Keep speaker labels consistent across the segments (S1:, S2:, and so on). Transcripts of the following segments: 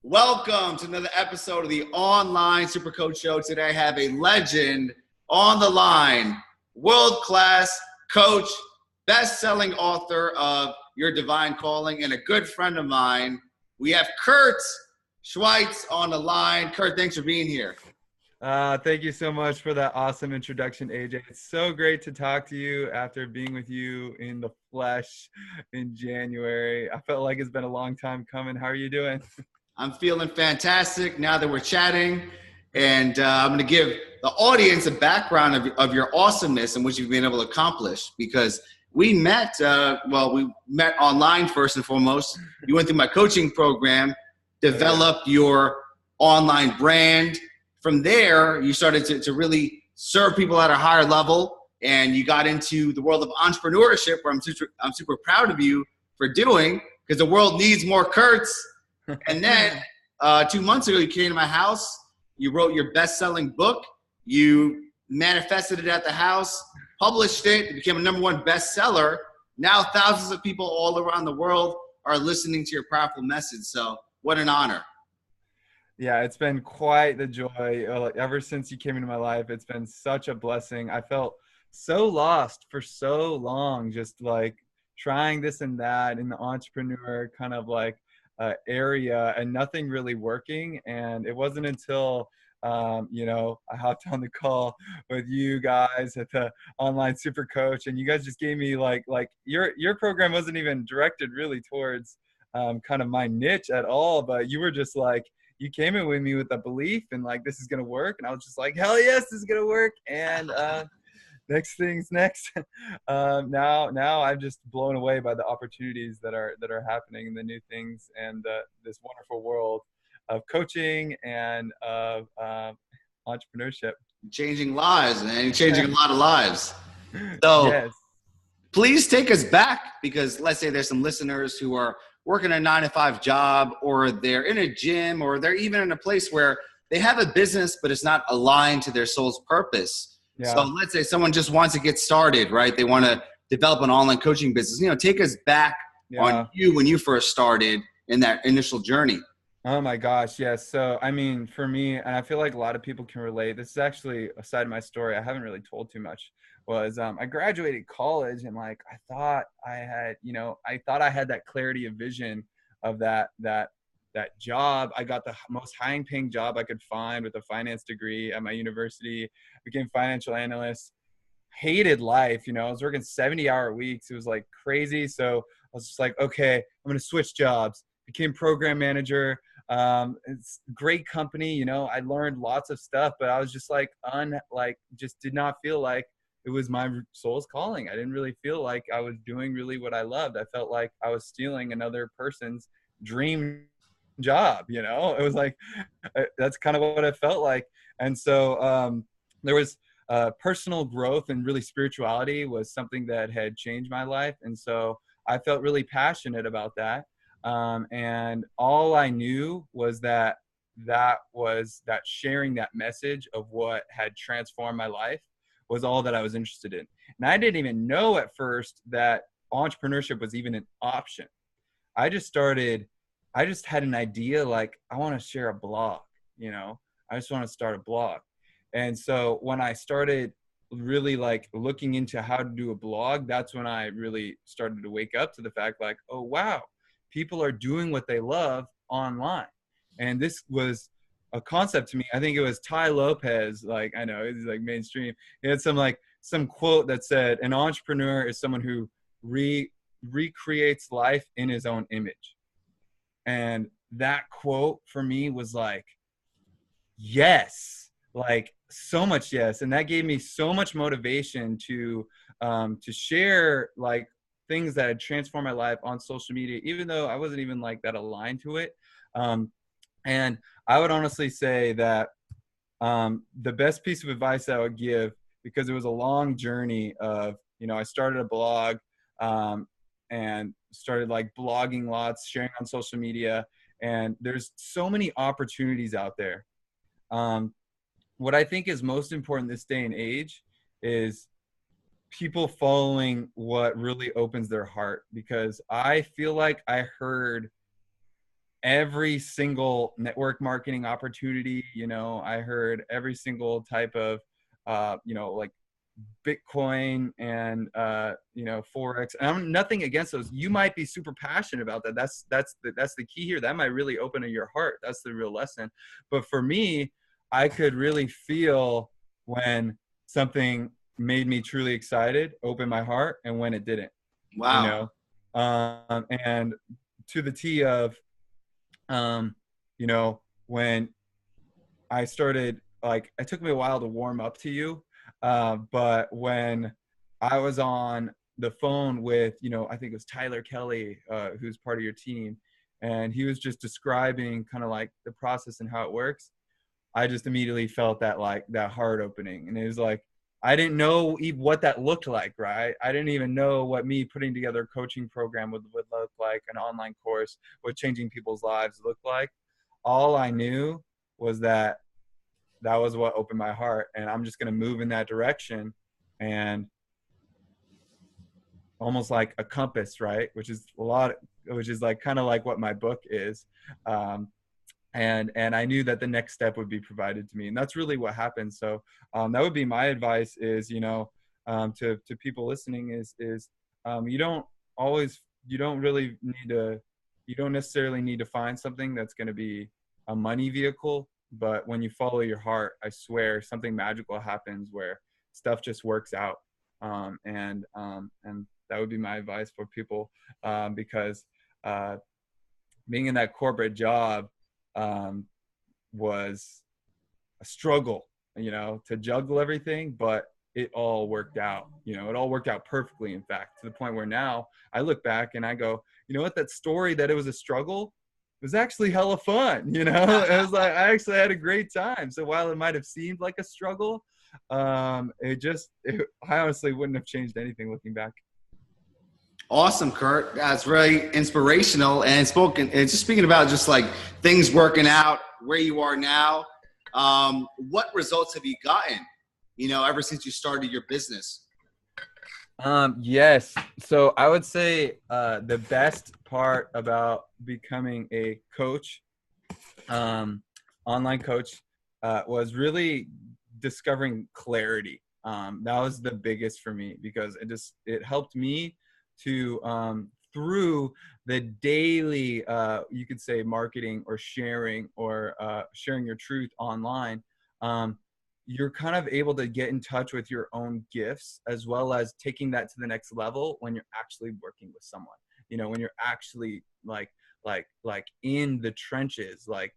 S1: Welcome to another episode of the Online Supercoach Show. Today I have a legend on the line, world-class coach, best-selling author of Your Divine Calling, and a good friend of mine. We have Kurt Schiewetz on the line. Kurt, thanks for being here.
S2: Thank you so much for that awesome introduction, AJ. It's so great to talk to you after being with you in the flesh in January. I felt like it's been a long time coming. How are you doing?
S1: I'm feeling fantastic now that we're chatting, and I'm going to give the audience a background of your awesomeness and what you've been able to accomplish, because we met online first and foremost. You went through my coaching program, developed your online brand. From there, you started to really serve people at a higher level, and you got into the world of entrepreneurship, where I'm super proud of you for doing, because the world needs more Kurts. And then 2 months ago, you came to my house. You wrote your best-selling book. You manifested it at the house, published it. It became a #1 bestseller. Now thousands of people all around the world are listening to your powerful message. So what an honor.
S2: Yeah, it's been quite the joy. Ever since you came into my life, it's been such a blessing. I felt so lost for so long, just like trying this and that in the entrepreneur kind of like area and nothing really working. And it wasn't until I hopped on the call with you guys at the Online Super Coach, and you guys just gave me like your program wasn't even directed really towards kind of my niche at all, but you were just like, you came in with me with the belief and like, this is going to work. And I was just like, hell yes, this is going to work. And next thing's next. Now I'm just blown away by the opportunities that are happening, and the new things, and this wonderful world of coaching and of entrepreneurship.
S1: Changing lives, man. You're changing a lot of lives. So
S2: yes.
S1: Please take us back, because let's say there's some listeners who are working a 9-to-5 job, or they're in a gym, or they're even in a place where they have a business, but it's not aligned to their soul's purpose. Yeah. So let's say someone just wants to get started, right? They want to develop an online coaching business. Take us back on you when you first started in that initial journey.
S2: Oh my gosh, yes. So, I mean, for me, and I feel like a lot of people can relate, this is actually a side of my story I haven't really told too much, was I graduated college, and like I thought I had that clarity of vision of that job. I got the most high paying job I could find with a finance degree at my university, became financial analyst, hated life. I was working 70-hour weeks. It was like crazy. So I was just like, okay, I'm going to switch jobs, became program manager. It's a great company. I learned lots of stuff, but I was just like, just did not feel like it was my soul's calling. I didn't really feel like I was doing really what I loved. I felt like I was stealing another person's dream job. It was like, that's kind of what it felt like. And so there was personal growth, and really spirituality was something that had changed my life. And so I felt really passionate about that. And all I knew was that sharing that message of what had transformed my life was all that I was interested in. And I didn't even know at first that entrepreneurship was even an option. I just had an idea, like, I want to share a blog, I just want to start a blog. And so when I started really like looking into how to do a blog, that's when I really started to wake up to the fact, like, oh, wow, people are doing what they love online. And this was a concept to me. I think it was Ty Lopez, like, I know it's like mainstream. He had some quote that said, an entrepreneur is someone who recreates life in his own image. And that quote for me was like, yes, like so much yes. And that gave me so much motivation to share like things that had transformed my life on social media, even though I wasn't even like that aligned to it. And I would honestly say that the best piece of advice I would give, because it was a long journey of, I started a blog and started like blogging lots, sharing on social media, and there's so many opportunities out there. What I think is most important this day and age is people following what really opens their heart, because I feel like I heard every single network marketing opportunity. You know, I heard every single type of, you know, like Bitcoin and, you know, Forex. And I'm nothing against those. You might be super passionate about that. That's the key here. That might really open your heart. That's the real lesson. But for me, I could really feel when something made me truly excited, open my heart, and when it didn't, you
S1: Wow.
S2: know. And to the T of, you know, when I started, like, it took me a while to warm up to you. But when I was on the phone with, you know, I think it was Tyler Kelly, who's part of your team, and he was just describing kind of like the process and how it works, I just immediately felt that, like, that heart opening. And it was like, I didn't know what that looked like, right? I didn't even know what me putting together a coaching program would look like, an online course, what changing people's lives looked like. All I knew was that that was what opened my heart, and I'm just going to move in that direction. And almost like a compass, right? Which is like kind of like what my book is. And I knew that the next step would be provided to me, and that's really what happened. So that would be my advice, is, you know, to people listening, is you don't always, you don't really need to, you don't necessarily need to find something that's going to be a money vehicle, but when you follow your heart, I swear something magical happens where stuff just works out. And that would be my advice for people, because being in that corporate job was a struggle, you know, to juggle everything, but it all worked out. You know, it all worked out perfectly, in fact, to the point where now I look back and I go, you know what, that story that it was a struggle was actually hella fun. You know, it was like, I actually had a great time. So while it might have seemed like a struggle, I honestly wouldn't have changed anything looking back.
S1: Awesome, Kurt. That's very inspirational. And just speaking about just like things working out, where you are now, what results have you gotten, you know, ever since you started your business?
S2: Yes. So I would say the best part about becoming a coach, online coach, was really discovering clarity. That was the biggest for me, because it helped me to, through the daily, you could say, marketing or sharing your truth online. You're kind of able to get in touch with your own gifts, as well as taking that to the next level when you're actually working with someone, you know, when you're actually like in the trenches, like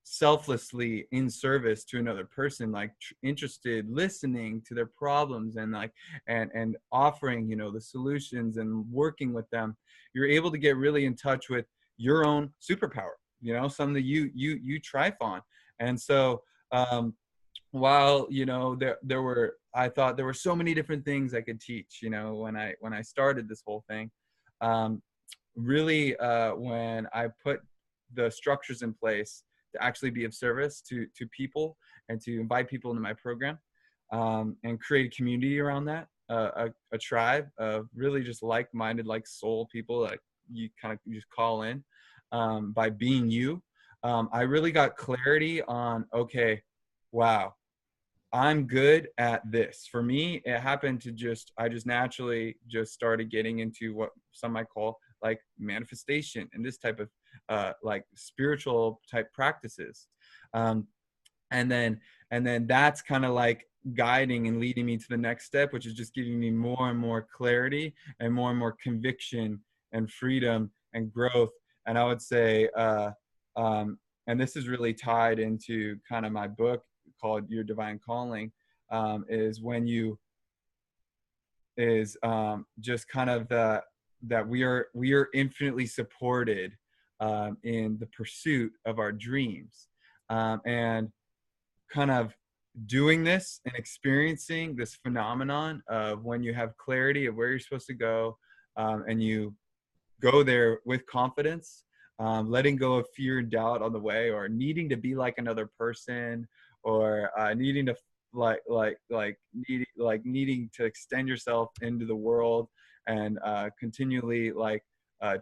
S2: selflessly in service to another person, like interested, listening to their problems, and like and offering, you know, the solutions and working with them. You're able to get really in touch with your own superpower, you know, something that you thrive on. And so while, you know, I thought there were so many different things I could teach, you know, when I started this whole thing, really, when I put the structures in place to actually be of service to people, and to invite people into my program, and create a community around that, a tribe of really just like-minded, like soul people that you kind of just call in, by being you. I really got clarity on, okay, wow, I'm good at this. For me, it happened to I just naturally just started getting into what some might call like manifestation and this type of like spiritual type practices. Um, and then that's kind of like guiding and leading me to the next step, which is just giving me more and more clarity and more conviction and freedom and growth. And I would say, and this is really tied into kind of my book called Your Divine Calling, is when you is just kind of that we are infinitely supported in the pursuit of our dreams, and kind of doing this and experiencing this phenomenon of when you have clarity of where you're supposed to go, and you go there with confidence, letting go of fear and doubt on the way, or needing to be like another person, or needing to needing to extend yourself into the world, and continually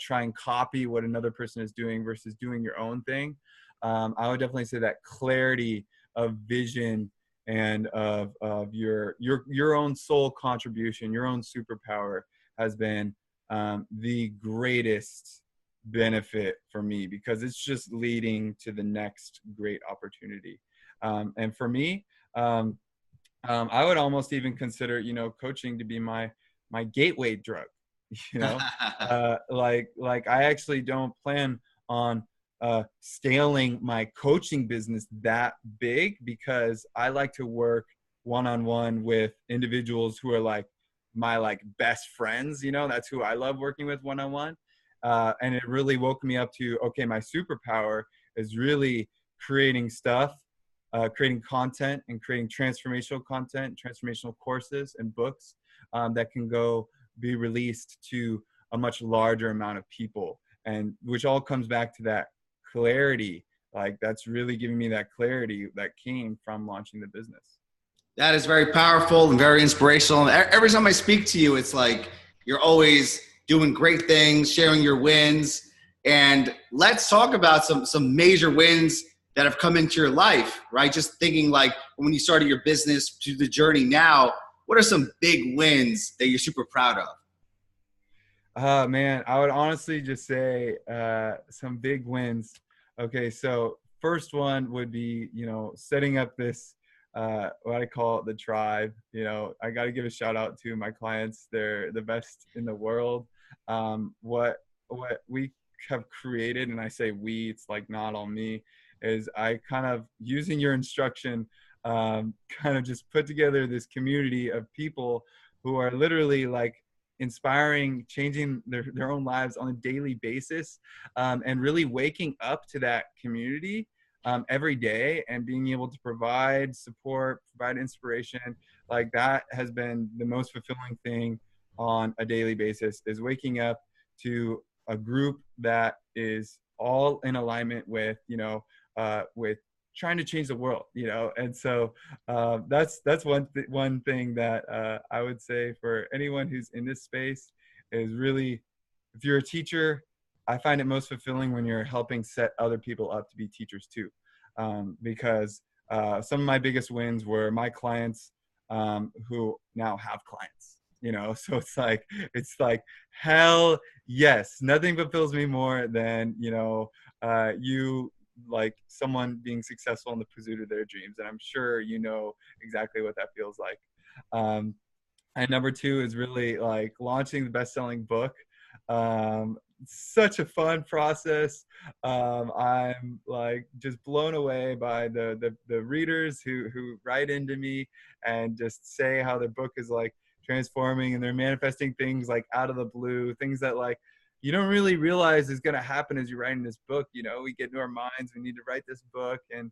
S2: try and copy what another person is doing versus doing your own thing. I would definitely say that clarity of vision and of your own soul contribution, your own superpower has been the greatest benefit for me, because it's just leading to the next great opportunity. And for me, I would almost even consider, you know, coaching to be my gateway drug. You know, like I actually don't plan on scaling my coaching business that big, because I like to work one-on-one with individuals who are like my like best friends. You know, that's who I love working with one-on-one. And it really woke me up to, okay, my superpower is really creating stuff, creating content and creating transformational content, transformational courses and books that can go be released to a much larger amount of people, and which all comes back to that clarity. Like that's really giving me that clarity that came from launching the business.
S1: That is very powerful and very inspirational. Every time I speak to you, it's like you're always doing great things, sharing your wins. And let's talk about some major wins that have come into your life, right? Just thinking like when you started your business to the journey now, what are some big wins that you're super proud of?
S2: Man, I would honestly just say some big wins. Okay, so first one would be, you know, setting up this, what I call the tribe. You know, I got to give a shout out to my clients. They're the best in the world. What we have created, and I say we, it's like not all me, is I kind of, using your instruction, kind of just put together this community of people who are literally like inspiring, changing their own lives on a daily basis, and really waking up to that community every day and being able to provide support, provide inspiration. Like that has been the most fulfilling thing on a daily basis, is waking up to a group that is all in alignment with, you know, with trying to change the world, you know. And so that's one thing that I would say for anyone who's in this space is really, if you're a teacher, I find it most fulfilling when you're helping set other people up to be teachers too, because some of my biggest wins were my clients who now have clients, you know. So it's like hell yes, nothing fulfills me more than, you know, you like someone being successful in the pursuit of their dreams. And I'm sure you know exactly what that feels like. And number two is really like launching the best-selling book. Such a fun process. I'm like just blown away by the readers who write into me and just say how their book is like transforming, and they're manifesting things like out of the blue, things that like you don't really realize is going to happen as you're writing this book. You know, we get into our minds, we need to write this book and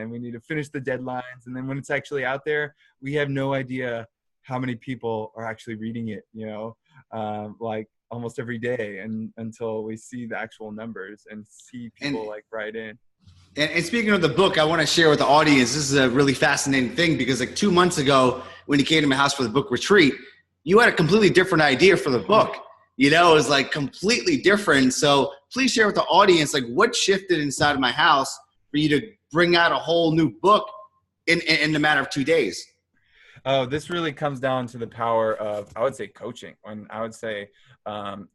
S2: we need to finish the deadlines. And then when it's actually out there, we have no idea how many people are actually reading it, you know, like almost every day, and until we see the actual numbers and see people like write in.
S1: And speaking of the book, I want to share with the audience, this is a really fascinating thing, because like 2 months ago when you came to my house for the book retreat, you had a completely different idea for the book. You know, it was like completely different. So please share with the audience, like what shifted inside of my house for you to bring out a whole new book in the matter of 2 days?
S2: Oh, this really comes down to the power of, I would say, coaching, and I would say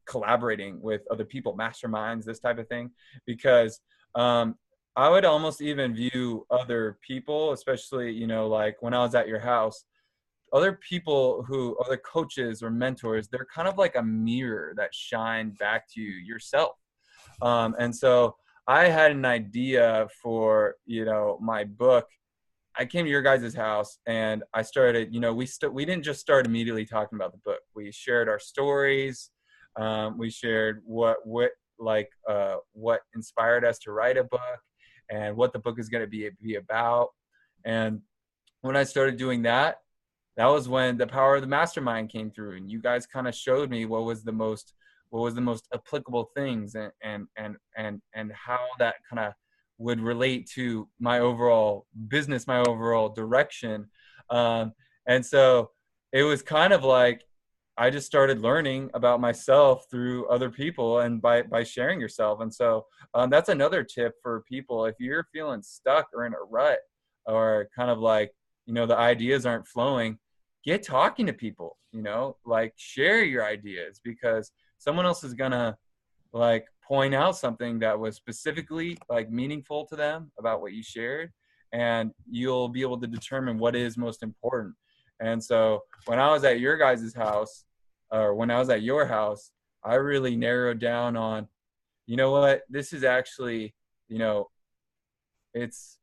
S2: collaborating with other people, masterminds, this type of thing, because I would almost even view other people, especially, you know, like when I was at your house, other people who other coaches or mentors, they're kind of like a mirror that shine back to you yourself. And so I had an idea for, you know, my book. I came to your guys' house and I started, you know, we didn't just start immediately talking about the book. We shared our stories. We shared what inspired us to write a book and what the book is going to be about. And when I started doing that, that was when the power of the mastermind came through, and you guys kind of showed me what was the most applicable things and how that kind of would relate to my overall business, my overall direction. And so it was kind of like I just started learning about myself through other people and by sharing yourself. And so that's another tip for people. If you're feeling stuck or in a rut, or kind of like, you know, the ideas aren't flowing, get talking to people, you know, like share your ideas, because someone else is gonna like point out something that was specifically like meaningful to them about what you shared, and you'll be able to determine what is most important. And so when I was at your guys' house, or when I was at your house, I really narrowed down on, you know what, this is actually, you know, it's,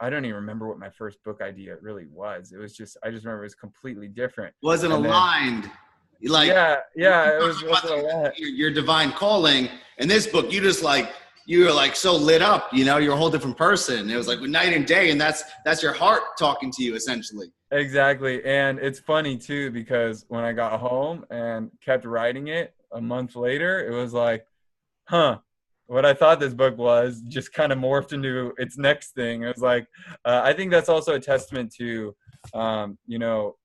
S2: I don't even remember what my first book idea really was. It was just, I just remember it was completely different.
S1: Wasn't
S2: And then,
S1: aligned. Like,
S2: yeah,
S1: you
S2: it was
S1: talk about your divine calling. In this book, you just like, you were like so lit up, you know, you're a whole different person. It was like night and day, and that's your heart talking to you essentially.
S2: Exactly. And it's funny too, because when I got home and kept writing it a month later, it was like, huh, what I thought this book was just kind of morphed into its next thing. It was like, I think that's also a testament to, you know,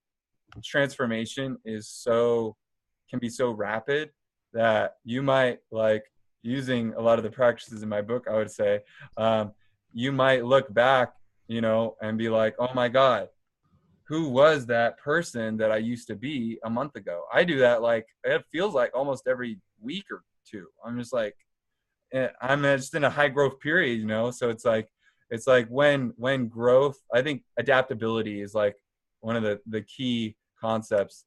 S2: transformation can be so rapid that you might, like, using a lot of the practices in my book, I would say, you might look back, you know, and be like, oh my God, who was that person that I used to be a month ago? I do that, like, it feels like almost every week or two. I'm just like, I'm just in a high growth period, you know? So it's like when growth, I think adaptability is like one of the key concepts,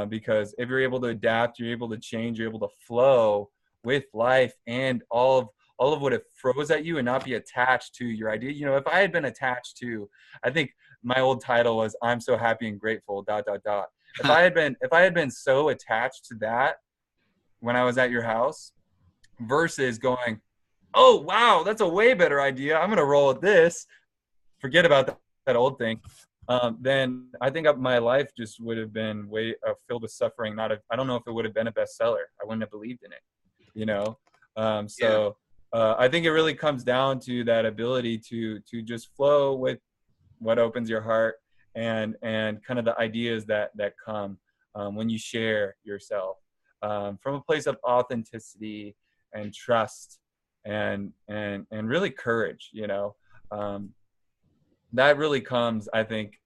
S2: because if you're able to adapt, you're able to change, you're able to flow with life and all of what it throws at you, and not be attached to your idea. You know, if I had been attached to, I think my old title was "I'm so happy and grateful." ... If I had been so attached to that when I was at your house, versus going, oh wow, that's a way better idea, I'm gonna roll with this, forget about that old thing, then I think my life just would have been way filled with suffering. I don't know if it would have been a bestseller. I wouldn't have believed in it, you know. I think it really comes down to that ability to just flow with what opens your heart, and kind of the ideas that come when you share yourself from a place of authenticity and trust and really courage, you know. That really comes, I think,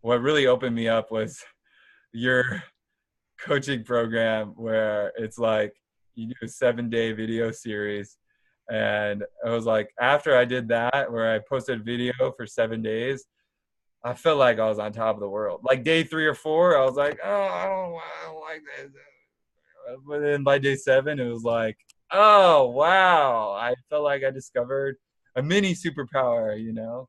S2: what really opened me up was your coaching program, where it's like you do a 7-day video series. And I was like, after I did that, where I posted video for 7 days, I felt like I was on top of the world. Like day 3 or 4, I was like, oh, I don't like this. But then by day 7, it was like, oh wow, I felt like I discovered a mini superpower, you know.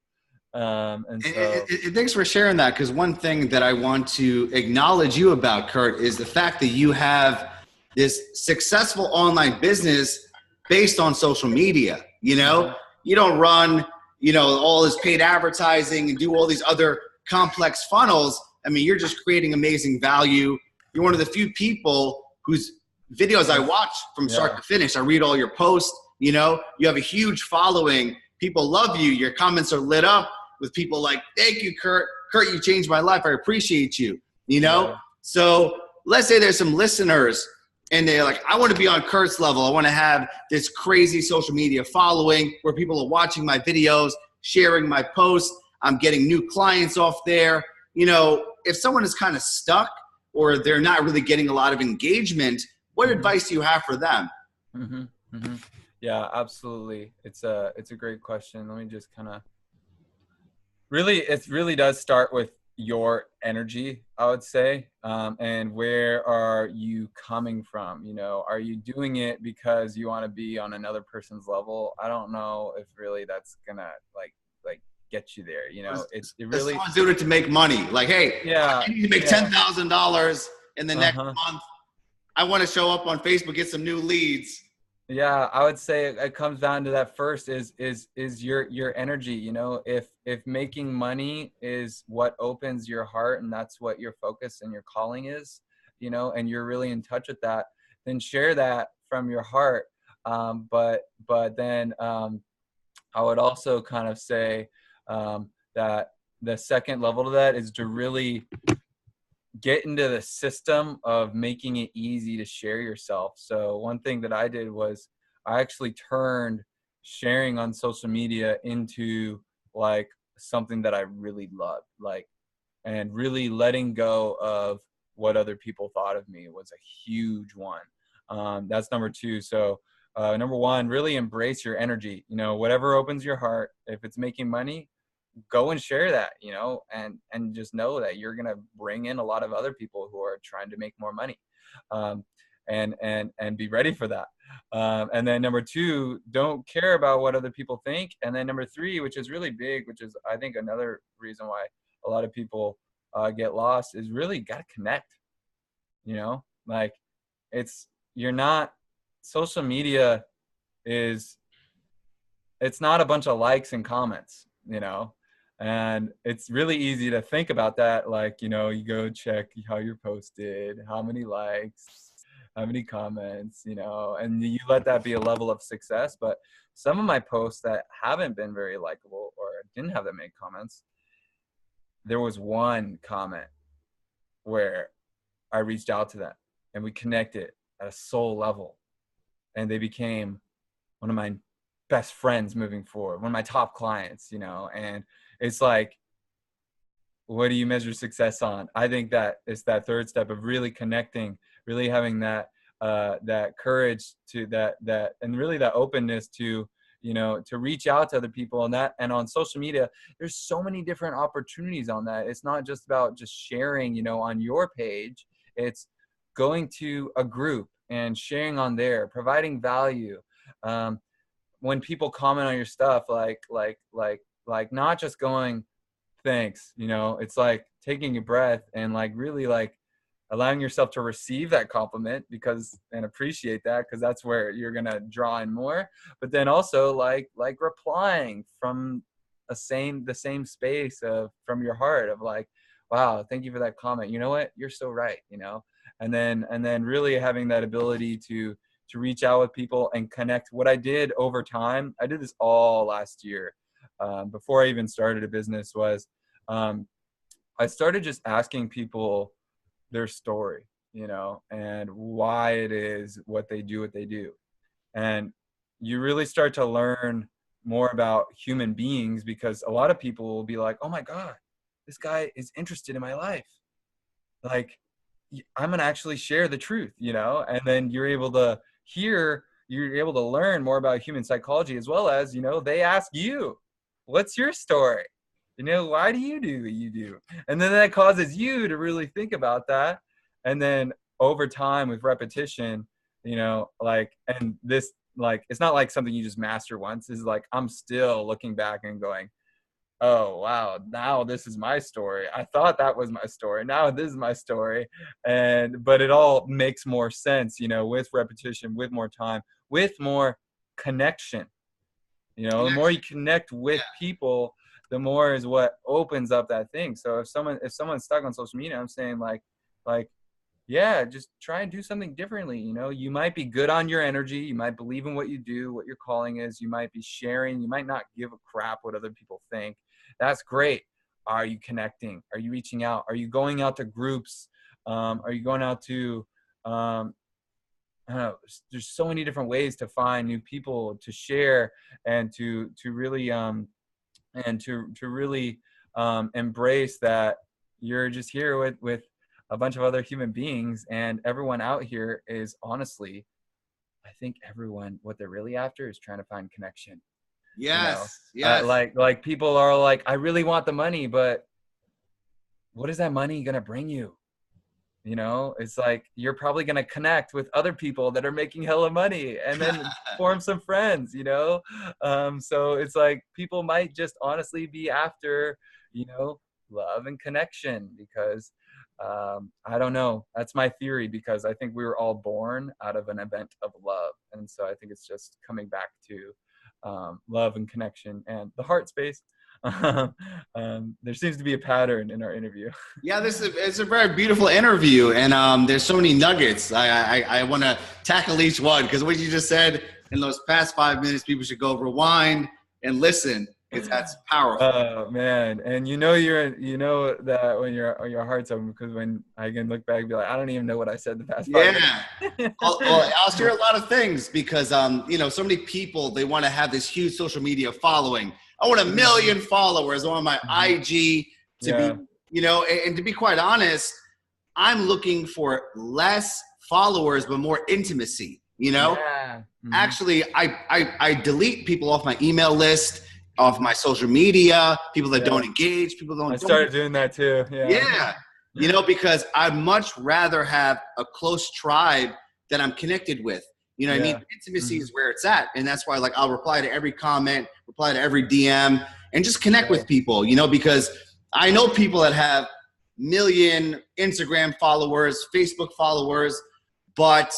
S2: And so
S1: Thanks for sharing that, because one thing that I want to acknowledge you about, Kurt, is the fact that you have this successful online business based on social media. You know, you don't run, you know, all this paid advertising and do all these other complex funnels. I mean, you're just creating amazing value. You're one of the few people whose videos I watch from start to finish. I read all your posts. You know, you have a huge following. People love you. Your comments are lit up with people like, thank you, Kurt. Kurt, you changed my life. I appreciate you. You know? So let's say there's some listeners and they're like, I want to be on Kurt's level. I want to have this crazy social media following where people are watching my videos, sharing my posts. I'm getting new clients off there. You know, if someone is kind of stuck or they're not really getting a lot of engagement, what advice do you have for them?
S2: Yeah, absolutely. It's a great question. Let me just kind of it really does start with your energy, I would say. And where are you coming from? You know, are you doing it because you want to be on another person's level? I don't know if really that's gonna like get you there. You know, it really.
S1: Someone's doing it to make money. Like, hey, I need to make $10,000 in the next month. I want to show up on Facebook, get some new leads.
S2: Yeah, I would say it comes down to that first is your energy. You know, if making money is what opens your heart and that's what your focus and your calling is, you know, and you're really in touch with that, then share that from your heart. But then I would also kind of say that the second level to that is to really get into the system of making it easy to share yourself. So one thing that I did was I actually turned sharing on social media into like something that I really loved, like, and really letting go of what other people thought of me was a huge one. That's number two. So number one, really embrace your energy. You know, whatever opens your heart. If it's making money, go and share that, you know, and just know that you're going to bring in a lot of other people who are trying to make more money. And be ready for that. And then number two, don't care about what other people think. And then number three, which is really big, which is I think another reason why a lot of people get lost, is really got to connect. You know, like you're not, social media is, it's not a bunch of likes and comments, you know, and it's really easy to think about that. Like, you know, you go check how you're posted, how many likes, how many comments, you know, and you let that be a level of success. But some of my posts that haven't been very likable or didn't have that many comments, there was one comment where I reached out to them and we connected at a soul level, and they became one of my best friends moving forward, one of my top clients, you know. And it's like, what do you measure success on? I think that it's that third step of really connecting, really having that that courage to that and really that openness to, you know, to reach out to other people. And on social media, there's so many different opportunities on that. It's not just about just sharing, you know, on your page. It's going to a group and sharing on there, providing value. When people comment on your stuff, like not just going, thanks, you know, it's like taking a breath and like really like allowing yourself to receive that compliment and appreciate that, because that's where you're going to draw in more. But then also like replying from the same space from your heart of like, wow, thank you for that comment. You know what? You're so right, you know? And then really having that ability to reach out with people and connect. What I did over time, I did this all last year, before I even started a business, was I started just asking people their story, you know, and why it is what they do. And you really start to learn more about human beings, because a lot of people will be like, oh my God, this guy is interested in my life. Like, I'm going to actually share the truth, you know, and then you're able to learn more about human psychology, as well as, you know, they ask you, what's your story? You know, why do you do what you do? And then that causes you to really think about that. And then over time with repetition, you know, like, and this, like, it's not like something you just master once. It's like, I'm still looking back and going, oh, wow, now this is my story. I thought that was my story. Now this is my story. But it all makes more sense, you know, with repetition, with more time, with more connection. You know, the more you connect with people, the more is what opens up that thing. So if someone's stuck on social media, I'm saying like, yeah, just try and do something differently. You know, you might be good on your energy. You might believe in what you do, what your calling is. You might be sharing. You might not give a crap what other people think. That's great. Are you connecting? Are you reaching out? Are you going out to groups? Are you going out to, I don't know, there's so many different ways to find new people to share and to really, embrace that you're just here with a bunch of other human beings, and everyone out here is honestly, I think everyone, what they're really after is trying to find connection.
S1: Yes.
S2: You know?
S1: Yes.
S2: Like people are like, I really want the money, but what is that money going to bring you? You know, it's like, you're probably going to connect with other people that are making hella money and then form some friends, you know? So it's like, people might just honestly be after, you know, love and connection, because I don't know. That's my theory, because I think we were all born out of an event of love. And so I think it's just coming back to love and connection and the heart space. There seems to be a pattern in our interview.
S1: Yeah, it's a very beautiful interview, and there's so many nuggets. I want to tackle each one, because what you just said in those past 5 minutes, people should go rewind and listen, It's that's powerful.
S2: Oh man, and you know that when your heart's open, because when I can look back and be like, I don't even know what I said the past 5 minutes.
S1: Yeah. Well, I'll share a lot of things because, so many people, they want to have this huge social media following. I want 1 million followers. I want my IG to be, and to be quite honest, I'm looking for less followers, but more intimacy,
S2: Yeah.
S1: Actually, I delete people off my email list, off my social media, people that don't engage, people don't.
S2: I started doing that too.
S1: Yeah. Because I'd much rather have a close tribe that I'm connected with. What I mean? Intimacy is where it's at. And that's why, like, I'll reply to every comment, reply to every DM, and just connect with people, because I know people that have million Instagram followers, Facebook followers, but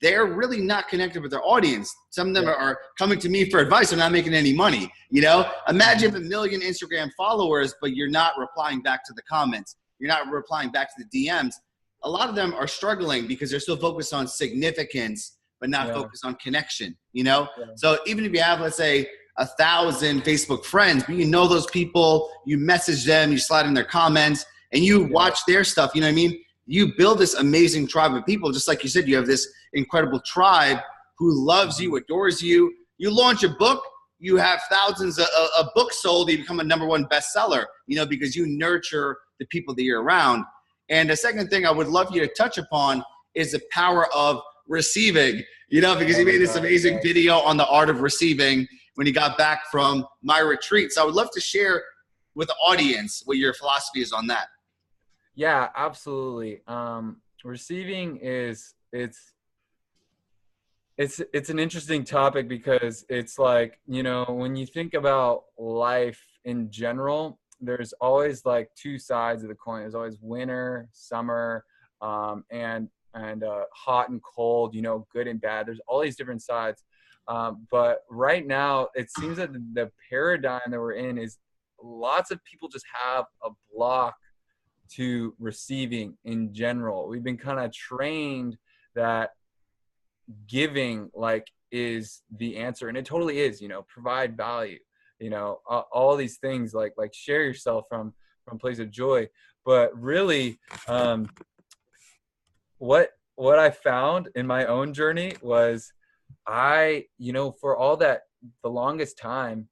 S1: they're really not connected with their audience. Some of them are coming to me for advice. They're not making any money. Imagine 1 million Instagram followers, but you're not replying back to the comments. You're not replying back to the DMs. A lot of them are struggling because they're still focused on significance, but not focused on connection, So even if you have, let's say, 1,000 Facebook friends, but those people, you message them, you slide in their comments, and you watch their stuff, you know what I mean? You build this amazing tribe of people. Just like you said, you have this incredible tribe who loves you, adores you. You launch a book, you have thousands of books sold, you become a #1 bestseller, because you nurture the people that you're around. And the second thing I would love you to touch upon is the power of receiving, because you made this amazing video on the art of receiving when you got back from my retreat. So I would love to share with the audience what your philosophy is on that.
S2: Yeah, absolutely. Receiving it's an interesting topic because it's like, when you think about life in general, there's always like two sides of the coin. There's always winter, summer, and hot and cold, good and bad. There's all these different sides. But right now, it seems that the paradigm that we're in is lots of people just have a block to receiving in general. We've been kind of trained that giving is the answer, and it totally is. Provide value. All these things like share yourself from place of joy. But really, what I found in my own journey was for all that, the longest time,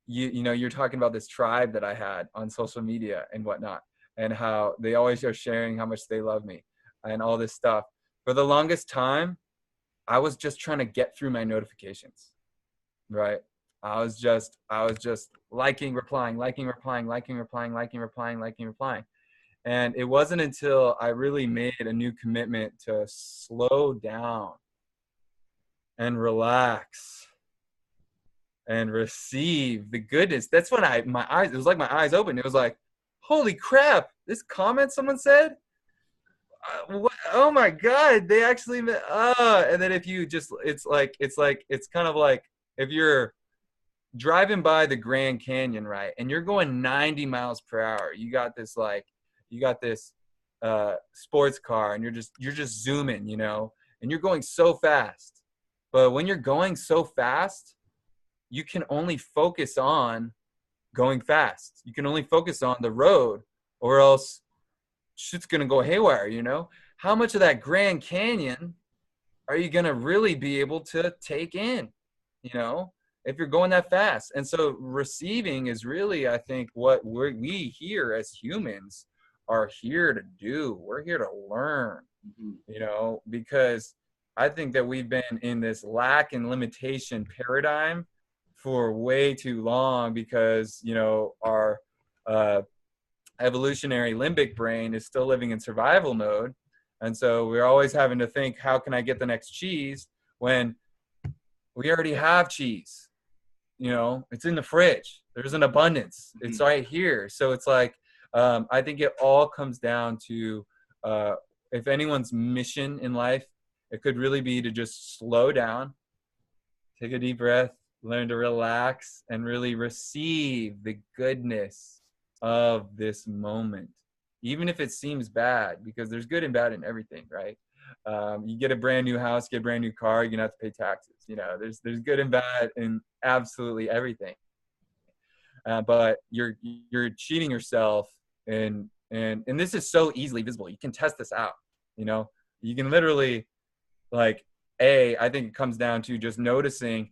S2: you're talking about this tribe that I had on social media and whatnot, and how they always are sharing how much they love me and all this stuff. For the longest time, I was just trying to get through my notifications, right? I was just liking, replying. And it wasn't until I really made a new commitment to slow down and relax and receive the goodness. That's when it was like my eyes opened. It was like, holy crap, this comment someone said? Oh my God, they actually, and then if you just, it's kind of like if you're driving by the Grand Canyon, right? And you're going 90 miles per hour. You got this sports car, and you're just zooming, and you're going so fast. But when you're going so fast, you can only focus on going fast. You can only focus on the road, or else shit's going to go haywire, How much of that Grand Canyon are you going to really be able to take in, if you're going that fast? And so receiving is really, I think, what we here as humans are here to do. We're here to learn, because I think that we've been in this lack and limitation paradigm for way too long, because, our evolutionary limbic brain is still living in survival mode. And so we're always having to think, how can I get the next cheese when we already have cheese? It's in the fridge. There's an abundance. It's right here. So it's like, I think it all comes down to, if anyone's mission in life, it could really be to just slow down, take a deep breath, learn to relax, and really receive the goodness of this moment, even if it seems bad, because there's good and bad in everything, right? You get a brand new house, get a brand new car, you're gonna have to pay taxes. You know, there's good and bad in absolutely everything. But you're cheating yourself, and this is so easily visible. You can test this out. You know, you can literally, like, I think it comes down to just noticing,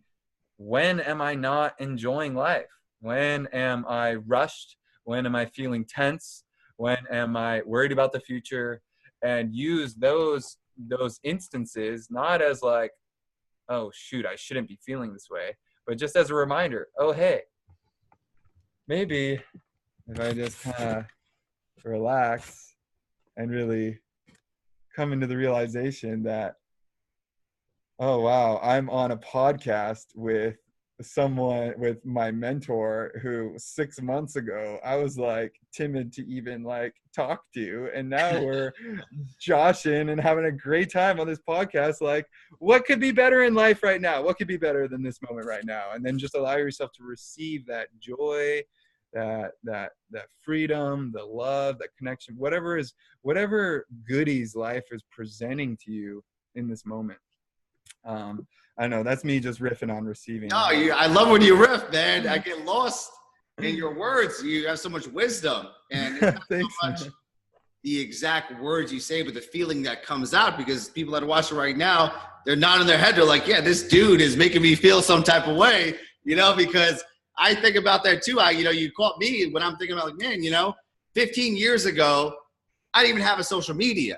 S2: when am I not enjoying life? When am I rushed? When am I feeling tense? When am I worried about the future? And use those instances not as like, oh shoot, I shouldn't be feeling this way, but just as a reminder, oh hey, maybe if I just kind of relax and really come into the realization that, oh wow, I'm on a podcast with someone, with my mentor, who 6 months ago I was like timid to even like talk to, and now we're joshing and having a great time on this podcast. Like, what could be better in life right now? What could be better than this moment right now? And then just allow yourself to receive that joy, that freedom, the love, that connection, whatever goodies life is presenting to you in this moment. I know that's me just riffing on receiving.
S1: No, I love when you riff, man. I get lost in your words. You have so much wisdom, and it's not
S2: Thanks,
S1: so much
S2: man.
S1: the exact words you say, but the feeling that comes out, because people that are watching right now, they're nodding their head. They're like, yeah, this dude is making me feel some type of way, you know, because I think about that too. You caught me when I'm thinking about, like, man, 15 years ago, I didn't even have a social media,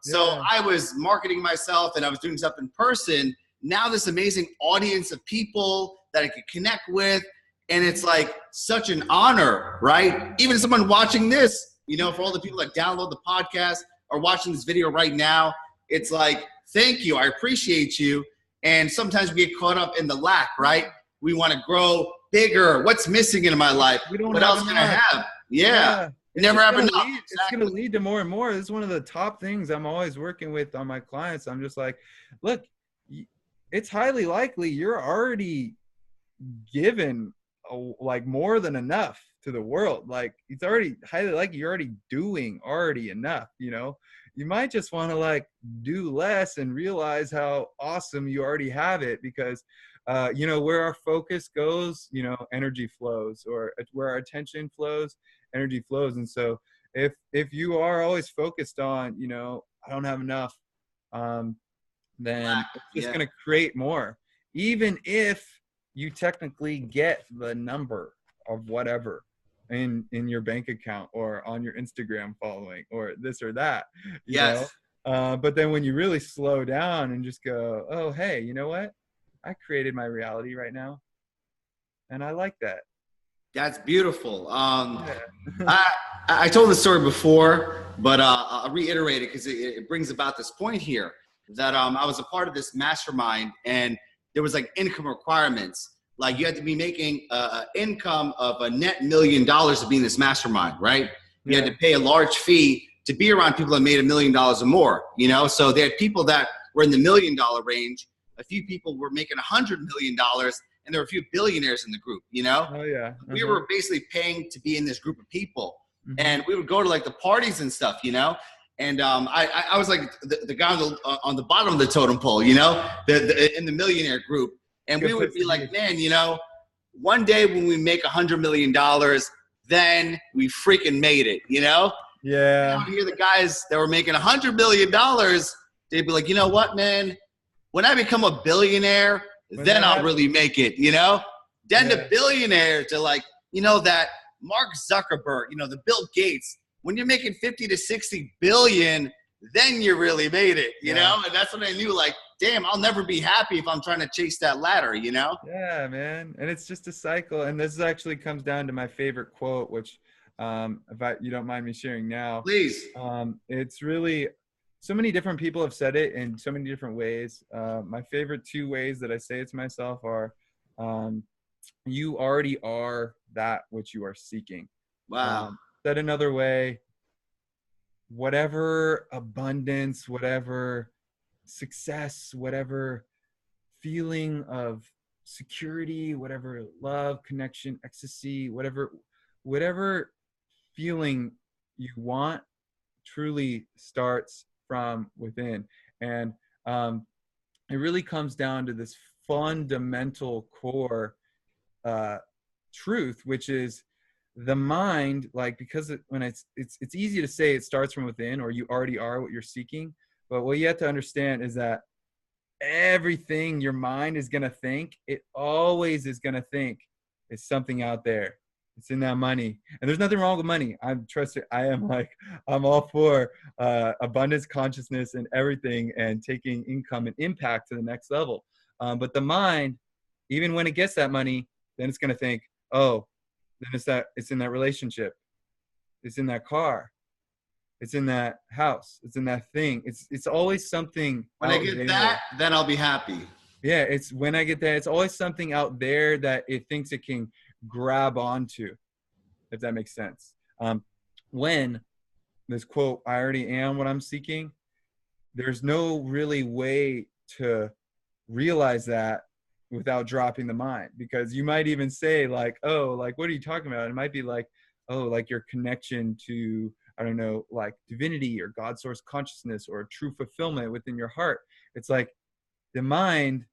S1: So
S2: Yeah.
S1: I was marketing myself and I was doing stuff in person. Now this amazing audience of people that I could connect with. And it's like such an honor, right? Even someone watching this, for all the people that download the podcast or watching this video right now, it's like, thank you. I appreciate you. And sometimes we get caught up in the lack, right? We want to grow bigger. What's missing in my life? What else can I have? Yeah. Never have enough.
S2: It's going to lead to more and more. This is one of the top things I'm always working with on my clients. I'm just like, look, it's highly likely you're already given like more than enough to the world. Like, it's already highly likely you're doing enough. You might just want to like do less and realize how awesome you already have it, because where our focus goes, energy flows, or where our attention flows, energy flows. And so if you are always focused on, I don't have enough, then it's just going to create more, even if you technically get the number of whatever in your bank account or on your Instagram following or this or that, you know? But then when you really slow down and just go, oh, hey, you know what? I created my reality right now, and I like that.
S1: That's beautiful. I told this story before, but I'll reiterate it because it brings about this point here that I was a part of this mastermind, and there was like income requirements. Like, you had to be making income of a net $1 million to be in this mastermind, right? You had to pay a large fee to be around people that made $1 million or more, So they had people that were in the $1 million range. A few people were making $100 million, and there were a few billionaires in the group,
S2: Oh, yeah.
S1: We were basically paying to be in this group of people. And we would go to like the parties and stuff, And I was like the guy on the bottom of the totem pole, in the millionaire group. And we would be like, man, one day when we make $100 million, then we freaking made it,
S2: Yeah.
S1: I would hear the guys that were making $100 million, they'd be like, you know what, man? When I become a billionaire, then I'll really make it, Then the billionaire to like, that Mark Zuckerberg, the Bill Gates, when you're making 50 to 60 billion, then you really made it, you know? And that's when I knew, like, damn, I'll never be happy if I'm trying to chase that ladder,
S2: Yeah, man. And it's just a cycle. And this actually comes down to my favorite quote, which if you don't mind me sharing now.
S1: Please.
S2: It's really, so many different people have said it in so many different ways. My favorite two ways that I say it to myself are, you already are that which you are seeking.
S1: Wow.
S2: Said another way, whatever abundance, whatever success, whatever feeling of security, whatever love, connection, ecstasy, whatever feeling you want truly starts from within. And it really comes down to this fundamental core truth, which is the mind, like, because when it's easy to say it starts from within, or you already are what you're seeking. But what you have to understand is that everything your mind is going to think, it always is going to think it's something out there. It's in that money. And there's nothing wrong with money. I'm all for abundance consciousness and everything, and taking income and impact to the next level. But the mind, even when it gets that money, then it's going to think, oh, then it's in that relationship. It's in that car. It's in that house. It's in that thing. It's always something.
S1: When I get that, then I'll be happy.
S2: Yeah, it's when I get that. It's always something out there that it thinks it can grab onto, if that makes sense. When this quote, I already am what I'm seeking, there's no really way to realize that without dropping the mind, because you might even say like, oh, like, what are you talking about? It might be like, oh, like your connection to, I don't know, like divinity or God source consciousness or true fulfillment within your heart. It's like the mind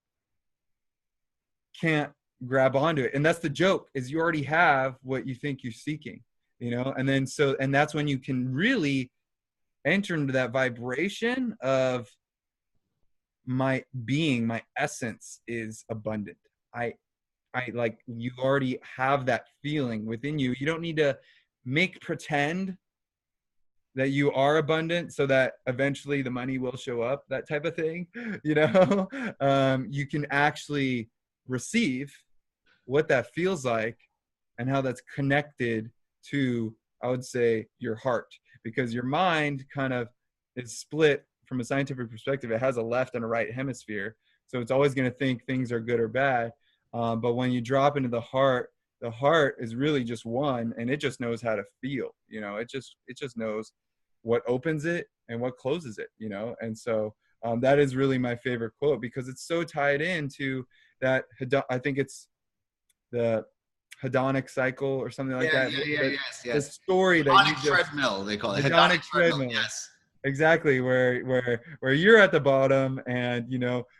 S2: can't grab onto it. And that's the joke, is you already have what you think you're seeking, and then and that's when you can really enter into that vibration of my being, my essence is abundant. I like, you already have that feeling within you. You don't need to pretend that you are abundant so that eventually the money will show up, that type of thing. You can actually receive what that feels like and how that's connected to, I would say, your heart, because your mind kind of is split from a scientific perspective. It has a left and a right hemisphere. So it's always going to think things are good or bad. But when you drop into the heart is really just one, and it just knows how to feel. It just knows what opens it and what closes it. And so that is really my favorite quote, because it's so tied into that. I think it's the hedonic cycle or something like that.
S1: Yes.
S2: The story that you just,
S1: treadmill, they call it.
S2: Hedonic treadmill. Yes. Exactly, where you're at the bottom, and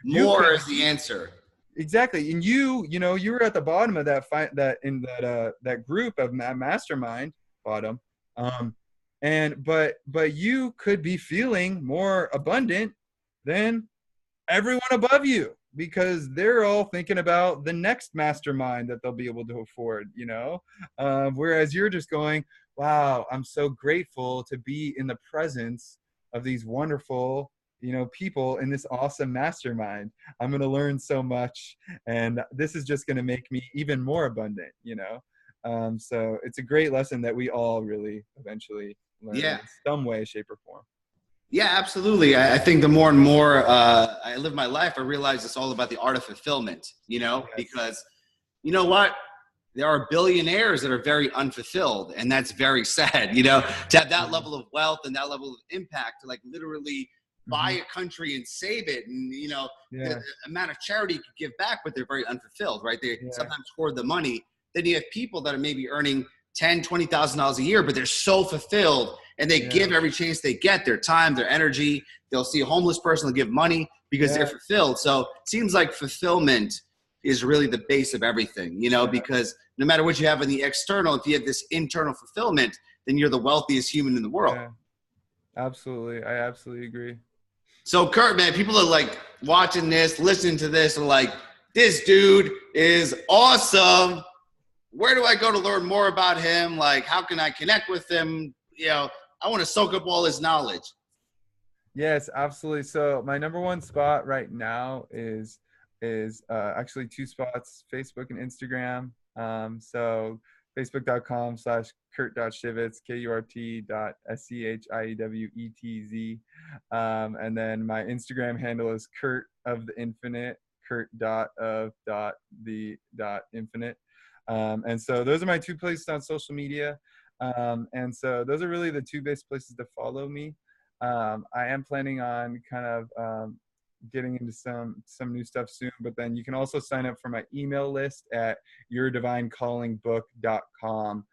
S1: more is the answer.
S2: Exactly, and you were at the bottom of that group of mastermind bottom, but you could be feeling more abundant than everyone above you, because they're all thinking about the next mastermind that they'll be able to afford, whereas you're just going, wow, I'm so grateful to be in the presence of these wonderful, people in this awesome mastermind. I'm going to learn so much, and this is just going to make me even more abundant, so it's a great lesson that we all really eventually learn in some way, shape, or form.
S1: Yeah, absolutely. I think the more and more I live my life, I realize it's all about the art of fulfillment, because you know what? There are billionaires that are very unfulfilled, and that's very sad, to have that level of wealth and that level of impact, to like literally buy a country and save it. And, the amount of charity you could give back, but they're very unfulfilled, right? They sometimes hoard the money. Then you have people that are maybe earning $10,000, $20,000 a year, but they're so fulfilled, and they give every chance they get, their time, their energy. They'll see a homeless person, they'll give money because they're fulfilled. So it seems like fulfillment is really the base of everything, because no matter what you have in the external, if you have this internal fulfillment, then you're the wealthiest human in the world.
S2: Yeah, absolutely. I absolutely agree.
S1: So Kurt, man, people are like watching this, listening to this, and like, this dude is awesome. Where do I go to learn more about him? Like, how can I connect with him? I want to soak up all his knowledge.
S2: Yes, absolutely. So my number one spot right now is actually two spots, Facebook and Instagram. So facebook.com/Kurt.Schiewetz, KURT.SCHIEWETZ. And then my Instagram handle is Kurt of the Infinite, Kurt.of.the.infinite. And so those are my two places on social media. And so those are really the two best places to follow me. I am planning on kind of getting into some new stuff soon, but then you can also sign up for my email list at yourdivinecallingbook.com.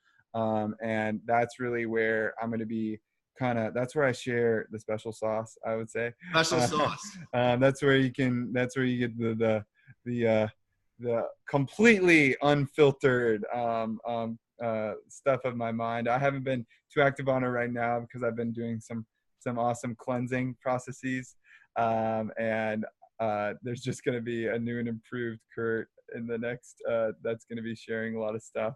S2: And that's really where I'm going to be that's where I share the special sauce, I would say.
S1: Special sauce.
S2: That's where you get the completely unfiltered stuff of my mind. I haven't been too active on it right now because I've been doing some awesome cleansing processes. And there's just going to be a new and improved Kurt in the next, that's going to be sharing a lot of stuff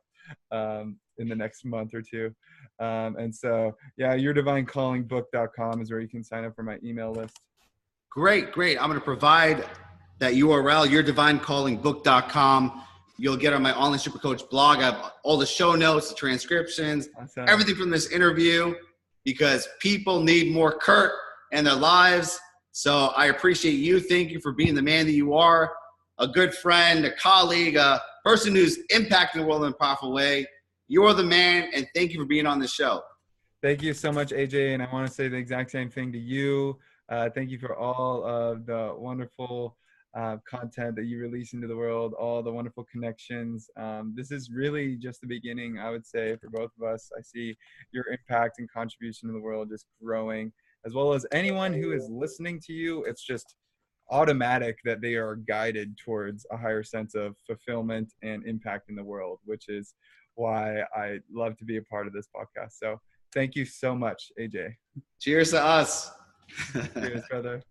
S2: in the next month or two. And so, yeah, yourdivinecallingbook.com is where you can sign up for my email list.
S1: Great. I'm going to provide that URL, yourdivinecallingbook.com. You'll get on my Online Super Coach blog. I have all the show notes, the transcriptions,
S2: Awesome.
S1: Everything from this interview, because people need more Kurt in their lives. So I appreciate you. Thank you for being the man that you are, a good friend, a colleague, a person who's impacting the world in a powerful way. You're the man, and thank you for being on the show.
S2: Thank you so much, AJ, and I want to say the exact same thing to you. Thank you for all of the wonderful content that you release into the world, all the wonderful connections. This is really just the beginning, I would say, for both of us. I see your impact and contribution to the world just growing, as well as anyone who is listening to you. It's just automatic that they are guided towards a higher sense of fulfillment and impact in the world, which is why I love to be a part of this podcast. So thank you so much, AJ.
S1: Cheers to us.
S2: Cheers, brother.